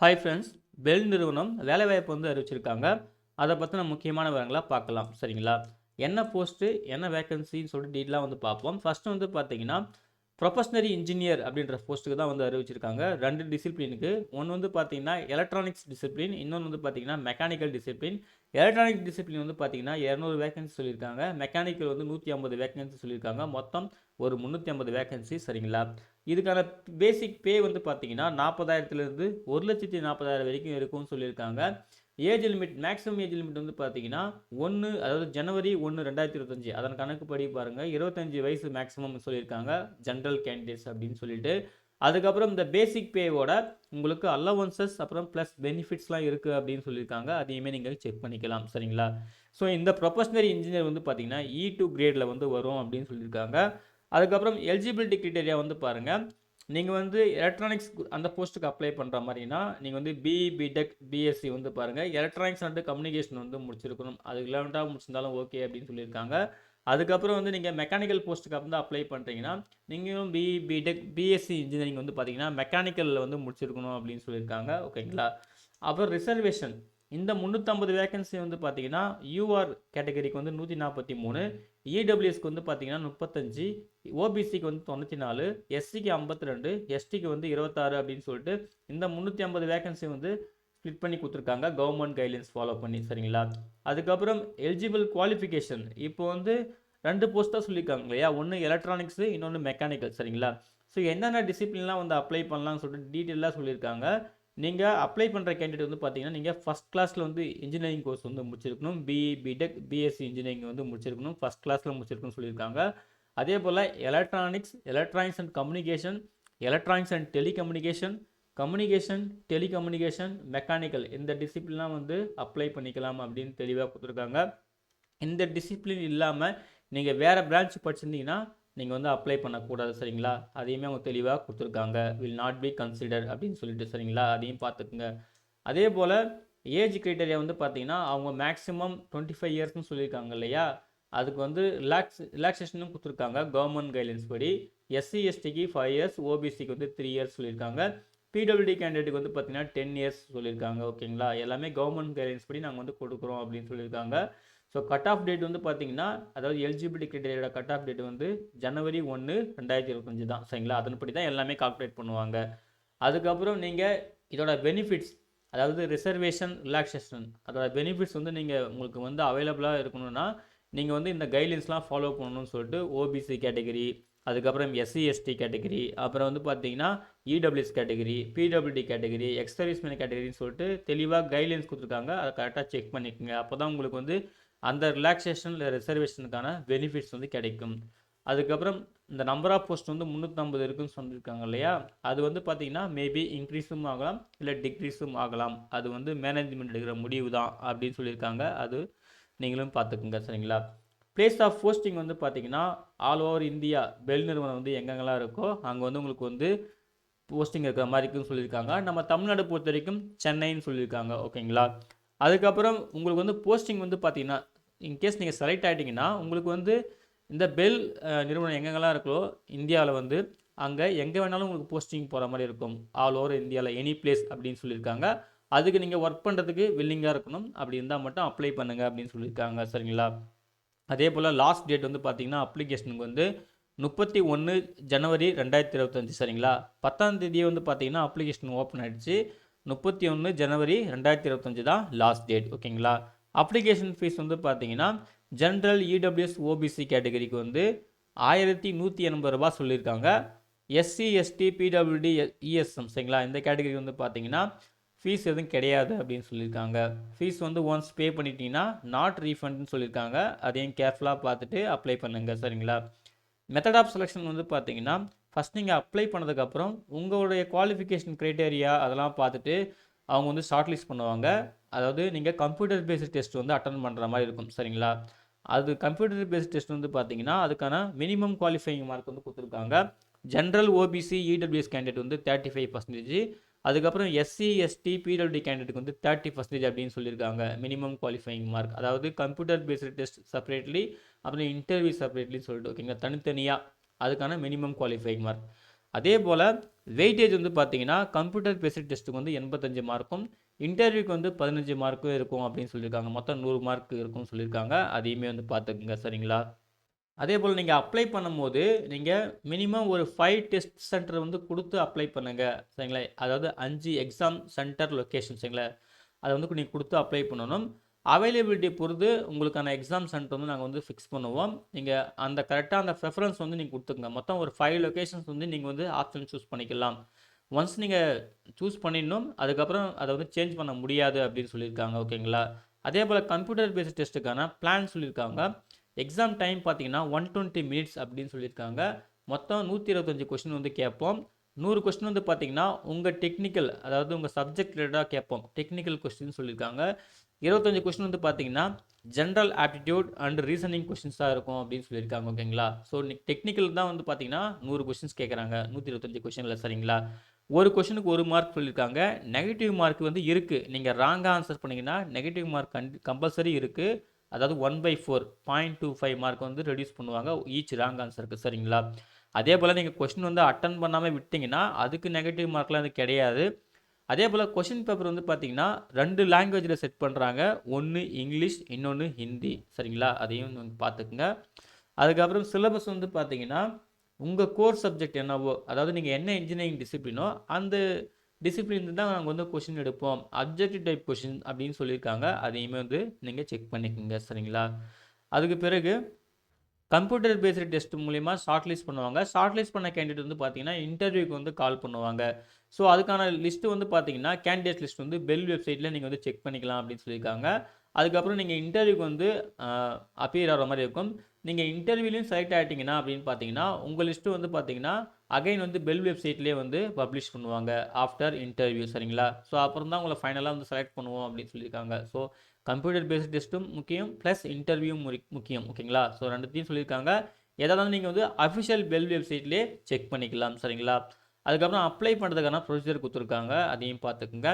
Hi friends. Bell நிறுவனம் வேலைவாய்ப்பு வந்து அறிவிச்சிருக்காங்க. அதை பற்றின முக்கியமான விவரங்களை பார்க்கலாம். சரிங்களா? என்ன போஸ்ட்டு, என்ன வேக்கன்சின்னு சொல்லிட்டு டீட்டெயிலாக வந்து பார்ப்போம். ஃபஸ்ட்டு வந்து பார்த்தீங்கன்னா ப்ரொஃபஷனரி இன்ஜினியர் அப்படின்ற போஸ்ட்டுக்கு தான் வந்து அறிவிச்சிருக்காங்க. 2 டிசிப்ளினுக்கு. ஒன்று வந்து பார்த்தீங்கன்னா எலக்ட்ரானிக்ஸ் டிசிப்ளின், இன்னொன்று வந்து பார்த்தீங்கன்னா மெக்கானிக்கல் டிசிப்ளின். எலக்ட்ரானிக் டிசிப்ளின் வந்து பார்த்தீங்கன்னா 200 வேக்கன்சி சொல்லியிருக்காங்க. மெக்கானிக்கல் வந்து 150 வேக்கன்சி சொல்லியிருக்காங்க. மொத்தம் ஒரு 350 வேக்கன்சி. சரிங்களா? இதுக்கான பேசிக் பே வந்து பார்த்தீங்கன்னா 40,000லேருந்து 1,40,000 வரைக்கும் இருக்கும்னு சொல்லியிருக்காங்க. Age limit, maximum age limit வந்து பார்த்தீங்கன்னா அதாவது ஜனவரி 1, 2025 அதன் கணக்குப்படி பாருங்கள் 25 வயசு மேக்ஸிமம் சொல்லியிருக்காங்க ஜென்ரல் கேண்டிடேட்ஸ் அப்படின்னு சொல்லிட்டு. அதுக்கப்புறம் இந்த பேசிக் பேவோட உங்களுக்கு அலவன்சஸ் அப்புறம் ப்ளஸ் பெனிஃபிட்ஸ்லாம் இருக்குது அப்படின்னு சொல்லியிருக்காங்க. அதையுமே நீங்கள் செக் பண்ணிக்கலாம். சரிங்களா? ஸோ இந்த ப்ரொஃபஷனரி இன்ஜினியர் வந்து பார்த்தீங்கன்னா E2 கிரேடில் வந்து வரும் அப்படின்னு சொல்லியிருக்காங்க. அதுக்கப்புறம் எலிஜிபிலிட்டி கிரைட்டீரியா வந்து பாருங்கள். நீங்கள் வந்து எலக்ட்ரானிக்ஸ் அந்த போஸ்ட்டுக்கு அப்ளை பண்ணுற மாதிரினா நீங்கள் வந்து பிஇ, பிடெக், பிஎஸ்சி வந்து பாருங்கள் எலக்ட்ரானிக்ஸ் அண்ட் கம்யூனிகேஷன் வந்து முடிச்சிருக்கணும். அது 11ஆக முடிச்சிருந்தாலும் ஓகே அப்படின்னு சொல்லியிருக்காங்க. அதுக்கப்புறம் வந்து நீங்கள் மெக்கானிக்கல் போஸ்ட்டுக்கு வந்து அப்ளை பண்ணுறீங்கன்னா நீங்களும் பிஇ, பிடெக், பிஎஸ்சி இன்ஜினியரிங் வந்து பார்த்தீங்கன்னா மெக்கானிக்கலில் வந்து முடிச்சிருக்கணும் அப்படின்னு சொல்லியிருக்காங்க. ஓகேங்களா? அப்புறம் ரிசர்வேஷன் இந்த 350 வேகன்சி வந்து பார்த்தீங்கன்னா யூஆர் கேட்டகரிக்கு வந்து 143, இடபிள்யூஎஸ்க்கு வந்து பார்த்தீங்கன்னா 35, ஓபிசிக்கு வந்து 94, எஸ்சிக்கு 52, எஸ்டிக்கு வந்து 26 அப்படின்னு சொல்லிட்டு இந்த 350 வேகன்சி வந்து ஸ்ப்ளிட் பண்ணி கொடுத்துருக்காங்க கவர்மெண்ட் கைட்லைன்ஸ் ஃபாலோ பண்ணி. சரிங்களா? அதுக்கப்புறம் எலிஜிபிள் குவாலிஃபிகேஷன் இப்போ வந்து 2 போஸ்ட் தான் சொல்லியிருக்காங்க இல்லையா? ஒன்று எலக்ட்ரானிக்ஸு, இன்னொன்று மெக்கானிக்கல். சரிங்களா? ஸோ என்னென்ன டிசிப்ளின்லாம் வந்து அப்ளை பண்ணலாம்னு சொல்லிட்டு டீட்டெயிலாக சொல்லியிருக்காங்க. நீங்கள் அப்ளை பண்ணுற கேண்டிடேட் வந்து பார்த்தீங்கன்னா நீங்கள் ஃபஸ்ட் கிளாஸில் வந்து இன்ஜினியரிங் கோர்ஸ் வந்து முடிச்சிருக்கணும். பிஇ, பிடெக், பிஎஸ்சி இன்ஜினியரிங் வந்து முடிச்சிருக்கணும். ஃபஸ்ட் கிளாஸில் முடிச்சிருக்கணும்னு சொல்லியிருக்காங்க. அதே போல் electronics and communication, electronics and telecommunication, communication, telecommunication, mechanical இந்த டிசிப்ளின்லாம் வந்து அப்ளை பண்ணிக்கலாம் அப்படின்னு தெளிவாக கொடுத்துருக்காங்க. இந்த டிசிப்ளின் இல்லாமல் நீங்கள் வேறு பிரான்ச் படிச்சிருந்தீங்கன்னா நீங்கள் வந்து அப்ளை பண்ணக்கூடாது. சரிங்களா? அதையுமே அவங்க தெளிவாக கொடுத்துருக்காங்க. வில் நாட் பி கன்சிடர் அப்படின்னு சொல்லிட்டு. சரிங்களா? அதையும் பார்த்துக்குங்க. அதே போல் ஏஜ் கிரைட்டரியா வந்து பார்த்தீங்கன்னா அவங்க மேக்ஸிமம் 25 இயர்ஸ்னு சொல்லியிருக்காங்க இல்லையா? அதுக்கு வந்து ரிலாக்ஸேஷனும் கொடுத்துருக்காங்க கவர்மெண்ட் கைட்லைன்ஸ் படி. எஸ்சி எஸ்டிக்கு 5 இயர்ஸ், ஓபிசிக்கு வந்து 3 இயர்ஸ் சொல்லியிருக்காங்க. பிடபிள்யூடி கேண்டிடேட்டுக்கு வந்து பார்த்தீங்கன்னா 10 இயர்ஸ் சொல்லியிருக்காங்க. ஓகேங்களா? எல்லாமே கவர்மெண்ட் கைட்லைன்ஸ் படி நாங்கள் வந்து கொடுக்குறோம் அப்படின்னு சொல்லியிருக்காங்க. ஸோ கட் ஆஃப் டேட் வந்து பார்த்தீங்கன்னா அதாவது எலிஜிபிலிட்டி கிரைட்டீரியோட கட் ஆஃப் டேட் வந்து ஜனவரி 1, 2025 தான். சரிங்களா? அதன்படி தான் எல்லாமே கால்குலேட் பண்ணுவாங்க. அதுக்கப்புறம் நீங்கள் இதோட பெனிஃபிட்ஸ் அதாவது ரிசர்வேஷன், ரிலாக்ஸேஷன் அதோட பெனிஃபிட்ஸ் வந்து நீங்கள் உங்களுக்கு வந்து அவைலபிளாக இருக்கணும்னா நீங்கள் வந்து இந்த கைட்லைன்ஸ்லாம் ஃபாலோ பண்ணணும்னு சொல்லிட்டு ஓபிசி கேட்டகரி, அதுக்கப்புறம் எஸ்சி எஸ்டி கேட்டகரி, அப்புறம் வந்து பார்த்தீங்கன்னா EWS category, PWD category, ex serviceman கேட்டகரின்னு சொல்லிட்டு தெளிவாக கைட்லைன்ஸ் கொடுத்துருக்காங்க. அதை கரெக்டாக செக் பண்ணிக்கோங்க. அப்போ தான் உங்களுக்கு வந்து அந்த ரிலாக்ஸேஷன் இல்லை ரிசர்வேஷனுக்கான பெனிஃபிட்ஸ் வந்து கிடைக்கும். அதுக்கப்புறம் இந்த நம்பர் ஆஃப் போஸ்ட் வந்து 350 இருக்குன்னு சொல்லியிருக்காங்க இல்லையா? அது வந்து பார்த்தீங்கன்னா மேபி இன்க்ரீஸும் ஆகலாம் இல்லை டிக்ரீஸும் ஆகலாம். அது வந்து மேனேஜ்மெண்ட் எடுக்கிற முடிவு தான் அப்படின்னு சொல்லியிருக்காங்க. அது நீங்களும் பார்த்துக்குங்க. சரிங்களா? பிளேஸ் ஆஃப் போஸ்டிங் வந்து பார்த்தீங்கன்னா ஆல் ஓவர் இந்தியா பெல் நிறுவனம் வந்து எங்கெங்கெல்லாம் இருக்கோ அங்கே வந்து உங்களுக்கு வந்து போஸ்டிங் இருக்கிற மாதிரி இருக்குன்னு சொல்லியிருக்காங்க. நம்ம தமிழ்நாடு பொறுத்த வரைக்கும் சென்னைன்னு சொல்லியிருக்காங்க. ஓகேங்களா? அதுக்கப்புறம் உங்களுக்கு வந்து போஸ்டிங் வந்து பார்த்தீங்கன்னா இன்கேஸ் நீங்கள் செலக்ட் ஆகிட்டிங்கன்னா உங்களுக்கு வந்து இந்த பெல் நிறுவனம் எங்கெங்கெல்லாம் இருக்கோ இந்தியாவில் வந்து அங்கே எங்கே வேணாலும் உங்களுக்கு போஸ்டிங் போகிற மாதிரி இருக்கும். ஆல் ஓவர் இந்தியாவில் எனி பிளேஸ் அப்படின்னு சொல்லியிருக்காங்க. அதுக்கு நீங்கள் ஒர்க் பண்ணுறதுக்கு வில்லிங்காக இருக்கணும். அப்படி இருந்தால் மட்டும் அப்ளை பண்ணுங்கள் அப்படின்னு சொல்லியிருக்காங்க. சரிங்களா? அதே போல் லாஸ்ட் டேட் வந்து பார்த்தீங்கன்னா அப்ளிகேஷனுக்கு வந்து 31 ஜனவரி 2025. சரிங்களா? 10ஆம் தேதியே வந்து பார்த்தீங்கன்னா அப்ளிகேஷன் ஓப்பன் ஆகிடுச்சு. 31 ஜனவரி 2025 தான் லாஸ்ட் டேட். ஓகேங்களா? அப்ளிகேஷன் ஃபீஸ் வந்து பார்த்தீங்கன்னா ஜென்ரல், இடபிள்யூஎஸ், ஓபிசி கேட்டகரிக்கு வந்து 1180 ரூபா சொல்லியிருக்காங்க. எஸ்சி எஸ்டி, பிடபிள்யூடி, இஎஸ்எம் சரிங்களா இந்த கேட்டகரி வந்து பார்த்தீங்கன்னா ஃபீஸ் எதுவும் கிடையாது அப்படின்னு சொல்லியிருக்காங்க. ஃபீஸ் வந்து ஒன்ஸ் பே பண்ணிட்டீங்கன்னா நாட் ரீஃபண்ட்னு சொல்லியிருக்காங்க. அதையும் கேர்ஃபுல்லாக பார்த்துட்டு அப்ளை பண்ணுங்கள். சரிங்களா? மெத்தட் ஆஃப் செலெக்ஷன் வந்து பார்த்தீங்கன்னா ஃபஸ்ட் நீங்கள் அப்ளை பண்ணதுக்கப்புறம் உங்களுடைய குவாலிஃபிகேஷன் க்ரைட்டேரியா அதெல்லாம் பார்த்துட்டு அவங்க வந்து ஷார்ட் லிஸ்ட் பண்ணுவாங்க. அதாவது நீங்கள் கம்ப்யூட்டர் பேஸ்ட் டெஸ்ட் வந்து அட்டன் பண்ணுற மாதிரி இருக்கும். சரிங்களா? அது கம்ப்யூட்டர் பேஸ்ட் டெஸ்ட் வந்து பார்த்தீங்கன்னா அதுக்கான மினிமம் குவாலிஃபைங் மார்க் வந்து கொடுத்துருக்காங்க. ஜென்ரல், ஓபிசி, இடபிள்யூஎஸ் கேண்டிடேட் வந்து 35%, அதுக்கப்புறம் எஸ்சி எஸ்டி, பிடபிள்யூடி கேண்டிடேட்டுக்கு வந்து 30% அப்படின்னு சொல்லியிருக்காங்க மினிமம் குவாலிஃபைங் மார்க். அதாவது கம்ப்யூட்டர் பேஸ்டு டெஸ்ட் செப்பரேட்லி அப்புறம் இன்டர்வியூ செப்பரேட்லி சொல்லிட்டு ஓகேங்களா தனித்தனியாக அதுக்கான மினிமம் குவாலிஃபைங் மார்க். அதே போல் வெயிட்டேஜ் வந்து பார்த்தீங்கன்னா கம்ப்யூட்டர் பேஸ்டு டெஸ்ட்டுக்கு வந்து 85 மார்க்கும் இன்டர்வியூக்கு வந்து 15 மார்க்கும் இருக்கும் அப்படின்னு சொல்லியிருக்காங்க. மொத்தம் 100 மார்க் இருக்கும்னு சொல்லியிருக்காங்க. அதையுமே வந்து பார்த்துக்குங்க சரிங்களா. அதே போல் நீங்கள் அப்ளை பண்ணும்போது நீங்கள் மினிமம் ஒரு 5 டெஸ்ட் சென்டர் வந்து கொடுத்து அப்ளை பண்ணுங்க சரிங்களா. அதாவது 5 எக்ஸாம் சென்டர் லொக்கேஷன் சரிங்களா. அதை வந்து நீங்கள் கொடுத்து அப்ளை பண்ணணும். அவைலபிலிட்டி பொறுத்து உங்களுக்கான எக்ஸாம் சென்டர் வந்து நாங்கள் வந்து ஃபிக்ஸ் பண்ணுவோம். நீங்கள் அந்த கரெக்டாக அந்த ப்ரெஃபரன்ஸ் வந்து நீங்கள் கொடுத்துக்குங்க. மொத்தம் ஒரு 5 லொக்கேஷன்ஸ் வந்து நீங்கள் வந்து ஆப்ஷன் சூஸ் பண்ணிக்கலாம். ஒன்ஸ் நீங்கள் சூஸ் பண்ணிடணும், அதுக்கப்புறம் அதை வந்து சேஞ்ச் பண்ண முடியாது அப்படின்னு சொல்லியிருக்காங்க. ஓகேங்களா. அதே போல் கம்ப்யூட்டர் பேஸ்ட் டெஸ்ட்டுக்கான பிளான் சொல்லியிருக்காங்க. எக்ஸாம் டைம் பார்த்தீங்கன்னா 120 மினிட்ஸ் அப்படின்னு சொல்லியிருக்காங்க. மொத்தம் 125 கொஸ்டின் வந்து கேட்போம். 100 கொஸ்டின் வந்து பார்த்தீங்கன்னா உங்கள் டெக்னிக்கல், அதாவது உங்கள் சப்ஜெக்ட் ரிலேட்டடாக கேட்போம். டெக்னிக்கல் கொஸ்டின் சொல்லியிருக்காங்க. 25 கொஸ்டின் வந்து பார்த்தீங்கன்னா ஜென்ரல் ஆப்டிடியூட் அண்ட் ரீசனிங் கொஸ்டின்ஸாக இருக்கும் அப்படின்னு சொல்லியிருக்காங்க. ஓகேங்களா. ஸோ டெக்னிக்கல் தான் வந்து பார்த்தீங்கன்னா 100 கொஸ்டின்ஸ் கேட்குறாங்க 125 கொஸ்டினில் சரிங்களா. ஒரு கொஸ்டினுக்கு 1 மார்க் சொல்லியிருக்காங்க. நெகட்டிவ் மார்க் வந்து இருக்குது. நீங்கள் ராங்காக ஆன்சர் பண்ணிங்கன்னா நெகட்டிவ் மார்க் கம்பல்சரி இருக்குது. அதாவது 1/4 0.25 மார்க் வந்து ரெடியூஸ் பண்ணுவாங்க ஈச் ராங் ஆன்சருக்கு சரிங்களா. அதே போல் நீங்கள் கொஸ்டின் வந்து அட்டன் பண்ணாமல் விட்டிங்கன்னா அதுக்கு நெகட்டிவ் மார்க்லாம் அது கிடையாது. அதே போல் கொஷின் பேப்பர் வந்து பார்த்தீங்கன்னா 2 லாங்குவேஜில் செட் பண்ணுறாங்க. ஒன்று இங்கிலீஷ், இன்னொன்று ஹிந்தி சரிங்களா. அதையும் பார்த்துக்குங்க. அதுக்கப்புறம் சிலபஸ் வந்து பார்த்தீங்கன்னா உங்கள் கோர் சப்ஜெக்ட் என்னவோ, அதாவது நீங்கள் என்ன இன்ஜினியரிங் டிசிப்ளினோ அந்த டிசிப்ளின் தான் நாங்கள் வந்து கொஷின் எடுப்போம். அப்ஜெக்டிவ் டைப் கொஷின் அப்படின்னு சொல்லியிருக்காங்க. அதையுமே வந்து நீங்கள் செக் பண்ணிக்கோங்க சரிங்களா. அதுக்கு பிறகு கம்ப்யூட்டர் பேஸ்டு டெஸ்ட் மூலிமா ஷார்ட் லிஸ்ட் பண்ணுவாங்க. ஷார்ட் லிஸ்ட் பண்ண கேண்டிடேட் வந்து பார்த்தீங்கன்னா இன்டர்வியூக்கு வந்து கால் பண்ணுவாங்க. ஸோ அதுக்கான லிஸ்ட்டு வந்து பார்த்தீங்கன்னா கேண்டிடேட் லிஸ்ட் வந்து பெல் வெப்சைட்டில் நீங்கள் வந்து செக் பண்ணிக்கலாம் அப்படின்னு சொல்லியிருக்காங்க. அதுக்கப்புறம் நீங்கள் இன்டர்வியூக்கு வந்து அப்பியர் ஆகிற மாதிரி இருக்கும். நீங்கள் இன்டர்வியூலையும் செலக்ட் ஆகிட்டிங்கன்னா அப்படின்னு பார்த்தீங்கன்னா உங்கள் லிஸ்ட்டு வந்து பார்த்தீங்கன்னா அகைன் வந்து பெல் வெப்சைட்லேயே வந்து பப்ளிஷ் பண்ணுவாங்க ஆஃப்டர் இன்டர்வியூ சரிங்களா. ஸோ அப்புறம் தான் உங்களை ஃபைனலாக வந்து செலக்ட் பண்ணுவோம் அப்படின்னு சொல்லியிருக்காங்க. ஸோ கம்ப்யூட்டர் பேஸ்ட் டெஸ்ட்டும் முக்கியம் ப்ளஸ் இன்டர்வியூவும் முக்கியம். ஓகேங்களா. ஸோ ரெண்டுத்தையும் சொல்லியிருக்காங்க. எதாவது நீங்கள் வந்து அஃபிஷியல் பெல் வெப்சைட்லேயே செக் பண்ணிக்கலாம் சரிங்களா. அதுக்கப்புறம் அப்ளை பண்ணுறதுக்கான ப்ரொசீஜர் கொடுத்துருக்காங்க. அதையும் பார்த்துக்குங்க.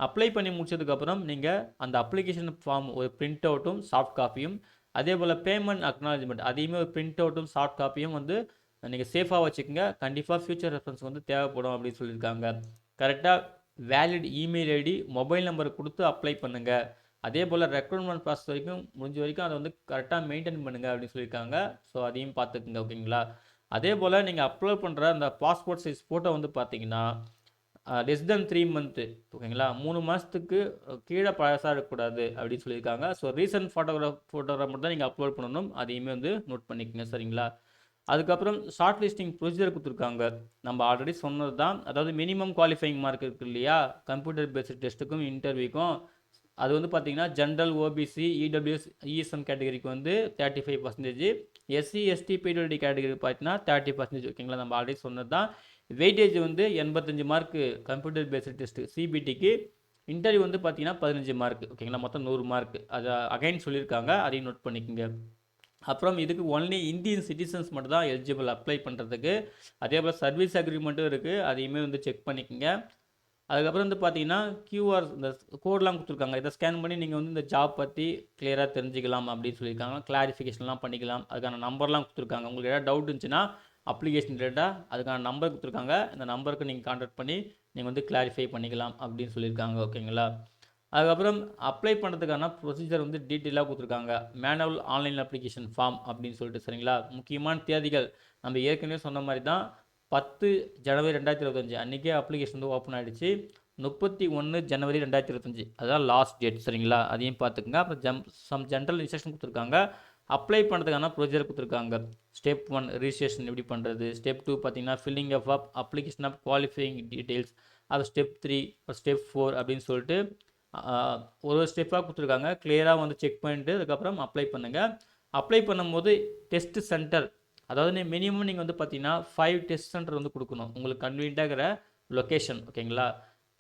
அப்ளை பண்ணி முடிச்சதுக்கப்புறம் நீங்கள் அந்த அப்ளிகேஷன் ஃபார்ம் ஒரு பிரிண்ட் அவுட்டும் சாஃப்ட் காப்பியும், அதே போல் பேமெண்ட் அக்னாலஜ்மெண்ட் அதையுமே ஒரு பிரிண்ட் அவுட்டும் சாஃப்ட் காப்பியும் வந்து நீங்கள் சேஃபாக வச்சுக்கோங்க. கண்டிப்பாக ஃபியூச்சர் ரெஃபரன்ஸ் வந்து தேவைப்படும் அப்படின்னு சொல்லியிருக்காங்க. கரெக்டாக valid email ID mobile number கொடுத்து அப்ளை பண்ணுங்கள். அதே போல் ரெக்ரூட்மெண்ட் ப்ராசஸ் வரைக்கும் முடிஞ்ச வரைக்கும் அதை வந்து கரெக்டாக மெயின்டைன் பண்ணுங்கள் அப்படின்னு சொல்லியிருக்காங்க. ஸோ அதையும் பார்த்துக்குங்க. ஓகேங்களா. அதே போல் நீங்கள் அப்லோட் பண்ணுற அந்த பாஸ்போர்ட் சைஸ் ஃபோட்டோ வந்து பார்த்தீங்கன்னா லெஸ் தென் 3 மந்த்து ஓகேங்களா. 3 மாதத்துக்கு கீழே பழசாக இருக்கக்கூடாது அப்படின்னு சொல்லியிருக்காங்க. ஸோ ரீசன்ட் ஃபோட்டோகிராஃப் மட்டும் தான் நீங்கள் அப்லோட் பண்ணணும். அதையுமே வந்து நோட் பண்ணிக்கோங்க சரிங்களா. அதுக்கப்புறம் ஷார்ட் லிஸ்டிங் ப்ரொசீஜர் கொடுத்துருக்காங்க. நம்ம ஆல்ரெடி சொன்னது தான். அதாவது மினிமம் குவாலிஃபைங் மார்க் இருக்குது இல்லையா கம்ப்யூட்டர் பேஸ்ட் டெஸ்ட்டுக்கும் இன்டர்வியூக்கும். அது வந்து பார்த்தீங்கன்னா ஜென்ரல், ஓபிசி, இடபிள்யூஎஸ், இஎஸ்எம் கேட்டகரிக்கு வந்து 35%, எஸ்சி, எஸ்டி, பிடபிள்யூடி கேட்டகரி பார்த்தீங்கன்னா 30%. ஓகேங்களா. நம்ம ஆல்ரெடி சொன்னது தான். வெயிட்டேஜ் வந்து 85 மார்க்கு கம்ப்யூட்டர் பேஸ்டு டெஸ்ட்டு சிபிடிக்கு. இன்டர்வியூ வந்து பார்த்தீங்கன்னா 15 மார்க். ஓகேங்களா. மொத்தம் 100 மார்க். அதை அகைன் சொல்லியிருக்காங்க. அதையும் நோட் பண்ணிக்கோங்க. அப்புறம் இதுக்கு ஒன்லி இந்தியன் சிட்டிசன்ஸ் மட்டும் தான் எலிஜிபிள் அப்ளை பண்ணுறதுக்கு. அதே போல் சர்வீஸ் அக்ரிமெண்ட்டும் இருக்குது. அதையுமே வந்து செக் பண்ணிக்கோங்க. அதுக்கப்புறம் வந்து பார்த்தீங்கன்னா கியூஆர் இந்த கோட்லாம் கொடுத்துருக்காங்க. இதை ஸ்கேன் பண்ணி நீங்கள் வந்து இந்த ஜாப் பற்றி கிளியராக தெரிஞ்சுக்கலாம் அப்படின்னு சொல்லியிருக்காங்க. கிளாரிஃபிகேஷன்லாம் பண்ணிக்கலாம். அதுக்கான நம்பர்லாம் கொடுத்துருக்காங்க. உங்களுக்கு ஏதாவது டவுட் இருந்துச்சுன்னா அப்ளிகேஷன் ரிலேட்டாக அதுக்கான நம்பர் கொடுத்துருக்காங்க. இந்த நம்பருக்கு நீங்கள் கான்டாக்ட் பண்ணி நீங்கள் வந்து கிளாரிஃபை பண்ணிக்கலாம் அப்படின்னு சொல்லியிருக்காங்க. ஓகேங்களா. அதுக்கப்புறம் அப்ளை பண்ணுறதுக்கான ப்ரொசீஜர் வந்து டீட்டெயிலாக கொடுத்துருக்காங்க. மேனுவல் ஆன்லைன் அப்ளிகேஷன் ஃபார்ம் அப்படின்னு சொல்லிட்டு சரிங்களா. முக்கியமான தேதிகள் நம்ம ஏற்கனவே சொன்ன மாதிரி தான். 10 ஜனவரி 2025 அன்றைக்கே அப்ளிகேஷன் வந்து ஓப்பன் ஆகிடுச்சு. 31 ஜனவரி 2025 அதுதான் லாஸ்ட் டேட் சரிங்களா. அதையும் பார்த்துக்குங்க. அப்புறம் சம் ஜென்ரல் இன்ஸ்ட்ரக்ஷன் கொடுத்துருக்காங்க. அப்ளை பண்ணுறதுக்கான ப்ரொசீஜர் கொடுத்துருக்காங்க. ஸ்டெப் 1 ரிஜிஸ்ட்ரேஷன் எப்படி பண்ணுறது, ஸ்டெப் 2 பார்த்தீங்கன்னா filling of application of qualifying details, அது ஸ்டெப் 3, ஸ்டெப் 4 அப்படின்னு சொல்லிட்டு ஒரு ஸ்டெப்பாக கொடுத்துருக்காங்க. கிளியராக வந்து செக் பண்ணிட்டு அதுக்கப்புறம் அப்ளை பண்ணுங்கள். அப்ளை பண்ணும்போது டெஸ்ட் சென்டர், அதாவது மினிமம் நீங்கள் வந்து பார்த்தீங்கன்னா 5 டெஸ்ட் சென்டர் வந்து கொடுக்கணும் உங்களுக்கு கன்வீனியன்ட்டாகிற லொக்கேஷன். ஓகேங்களா.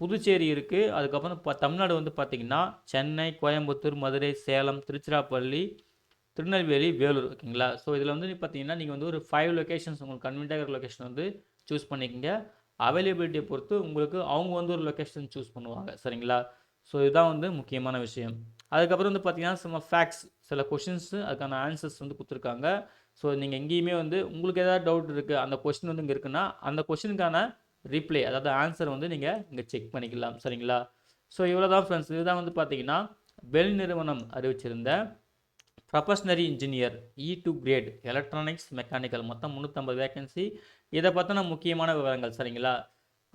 புதுச்சேரி இருக்குது. அதுக்கப்புறம் தமிழ்நாடு வந்து பார்த்தீங்கன்னா சென்னை, கோயம்புத்தூர், மதுரை, சேலம், திருச்சிராப்பள்ளி, திருநெல்வேலி, வேலூர். ஓகேங்களா. ஸோ இதில் வந்து பார்த்தீங்கன்னா நீங்கள் வந்து ஒரு 5 லொக்கேஷன்ஸ் உங்களுக்கு கன்வீனியன்ட்டாகிற லொக்கேஷன் வந்து சூஸ் பண்ணிக்கோங்க. அவைலபிலிட்டியை பொறுத்து உங்களுக்கு அவங்க வந்து ஒரு லொக்கேஷன் சூஸ் பண்ணுவாங்க சரிங்களா. ஸோ இதுதான் வந்து முக்கியமான விஷயம். அதுக்கப்புறம் வந்து பார்த்தீங்கன்னா சில ஃபேக்ட்ஸ், சில கொஷின்ஸு அதுக்கான ஆன்சர்ஸ் வந்து கொடுத்துருக்காங்க. ஸோ நீங்கள் எங்கேயுமே வந்து உங்களுக்கு ஏதாவது டவுட் இருக்குது, அந்த கொஸ்டின் வந்து இங்கே இருக்குன்னா அந்த கொஸ்டினுக்கான ரிப்ளை அதாவது ஆன்சர் வந்து நீங்கள் இங்கே செக் பண்ணிக்கலாம். சரிங்களா? ஸோ இவ்வளோ தான் ஃப்ரெண்ட்ஸ். இதுதான் வந்து பார்த்தீங்கன்னா பெல் நிறுவனம் அறிவிச்சிருந்த probationary engineer E2 grade electronics mechanical மொத்தம் 350 வேகன்சி. இதை பற்றின முக்கியமான விவரங்கள். சரிங்களா?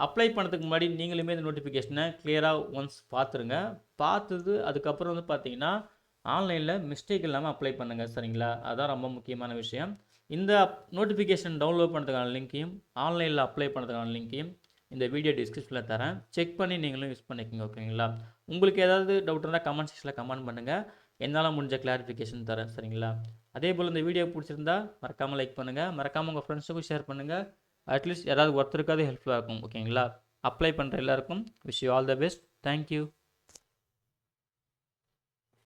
அப்ளை பண்ணுறதுக்கு முன்னாடி நீங்களுமே இந்த நோட்டிஃபிகேஷனை கிளியராக ஒன்ஸ் பார்த்துருங்க. பார்த்துட்டு அதுக்கப்புறம் வந்து பார்த்தீங்கன்னா ஆன்லைனில் மிஸ்டேக் இல்லாமல் அப்ளை பண்ணுங்கள். சரிங்களா? அதுதான் ரொம்ப முக்கியமான விஷயம். இந்த நோட்டிஃபிகேஷன் டவுன்லோட் பண்ணுறதுக்கான லிங்க்கையும் ஆன்லைனில் அப்ளை பண்ணுறதுக்கான லிங்க்கையும் இந்த வீடியோ டிஸ்கிரிப்ஷனில் தரேன். செக் பண்ணி நீங்களும் யூஸ் பண்ணிக்கோங்க. ஓகேங்களா? உங்களுக்கு ஏதாவது டவுட் இருந்தால் கமெண்ட் செக்ஷனில் கமெண்ட் பண்ணுங்கள். என்னால் முடிஞ்ச கிளாரிஃபிகேஷன் தரேன். சரிங்களா? அதே போல் இந்த வீடியோ பிடிச்சிருந்தா மறக்காமல் லைக் பண்ணுங்கள். மறக்காமல் உங்கள் ஃப்ரெண்ட்ஸுக்கும் ஷேர் பண்ணுங்கள். அட்லீஸ்ட் யாராவது ஒருத்தருக்காவது ஹெல்ப்ஃபுல்லாக இருக்கும். ஓகேங்களா? அப்ளை பண்ணுற எல்லாருக்கும் wish you all the best. Thank you.